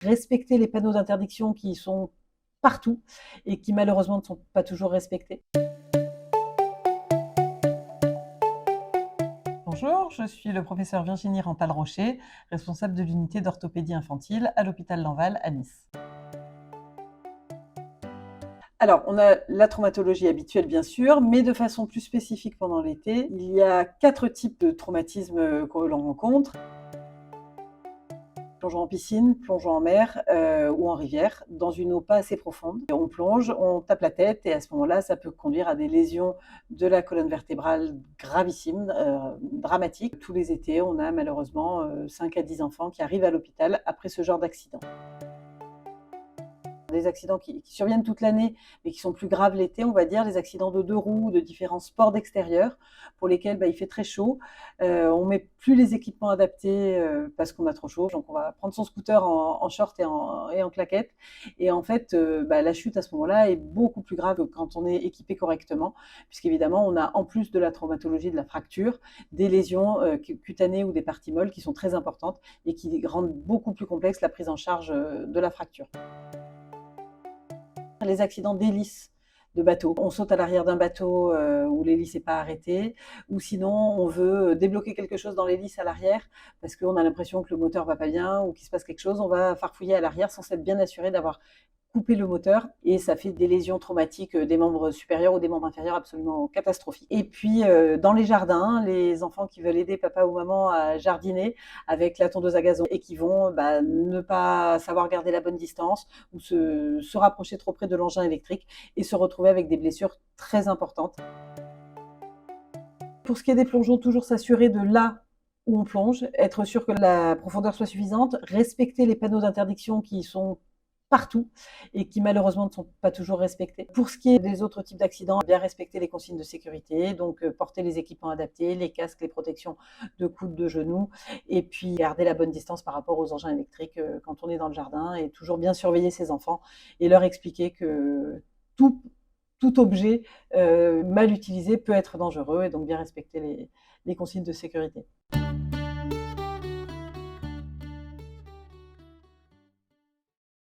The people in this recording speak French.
Respecter les panneaux d'interdiction qui sont partout et qui malheureusement ne sont pas toujours respectés. Bonjour, je suis le professeur Virginie Rampal-Rocher, responsable de l'unité d'orthopédie infantile à l'hôpital Lenval à Nice. Alors, on a la traumatologie habituelle, bien sûr, mais de façon plus spécifique pendant l'été. Il y a 4 types de traumatismes que l'on rencontre. Plongeon en piscine, plongeon en mer ou en rivière, dans une eau pas assez profonde. On plonge, on tape la tête et à ce moment-là, ça peut conduire à des lésions de la colonne vertébrale gravissimes, dramatiques. Tous les étés, on a malheureusement 5 à 10 enfants qui arrivent à l'hôpital après ce genre d'accident. Des accidents qui surviennent toute l'année, mais qui sont plus graves l'été, on va dire, les accidents de 2 roues, de différents sports d'extérieur, pour lesquels il fait très chaud. On met plus les équipements adaptés parce qu'on a trop chaud, donc on va prendre son scooter en short et en claquettes. Et en fait, la chute à ce moment-là est beaucoup plus grave que quand on est équipé correctement, puisqu'évidemment, on a en plus de la traumatologie de la fracture, des lésions cutanées ou des parties molles qui sont très importantes et qui rendent beaucoup plus complexe la prise en charge de la fracture. Les accidents d'hélice de bateau. On saute à l'arrière d'un bateau où l'hélice n'est pas arrêtée, ou sinon on veut débloquer quelque chose dans l'hélice à l'arrière parce qu'on a l'impression que le moteur va pas bien ou qu'il se passe quelque chose. On va farfouiller à l'arrière sans s'être bien assuré d'avoir coupé le moteur et ça fait des lésions traumatiques des membres supérieurs ou des membres inférieurs absolument catastrophiques. Et puis dans les jardins, les enfants qui veulent aider papa ou maman à jardiner avec la tondeuse à gazon et qui vont ne pas savoir garder la bonne distance ou se rapprocher trop près de l'engin électrique et se retrouver avec des blessures très importantes. Pour ce qui est des plongeons, toujours s'assurer de là où on plonge, être sûr que la profondeur soit suffisante, respecter les panneaux d'interdiction qui sont partout et qui malheureusement ne sont pas toujours respectés. Pour ce qui est des autres types d'accidents, bien respecter les consignes de sécurité, donc porter les équipements adaptés, les casques, les protections de coudes, de genoux, et puis garder la bonne distance par rapport aux engins électriques quand on est dans le jardin, et toujours bien surveiller ses enfants et leur expliquer que tout, tout objet mal utilisé peut être dangereux et donc bien respecter les consignes de sécurité.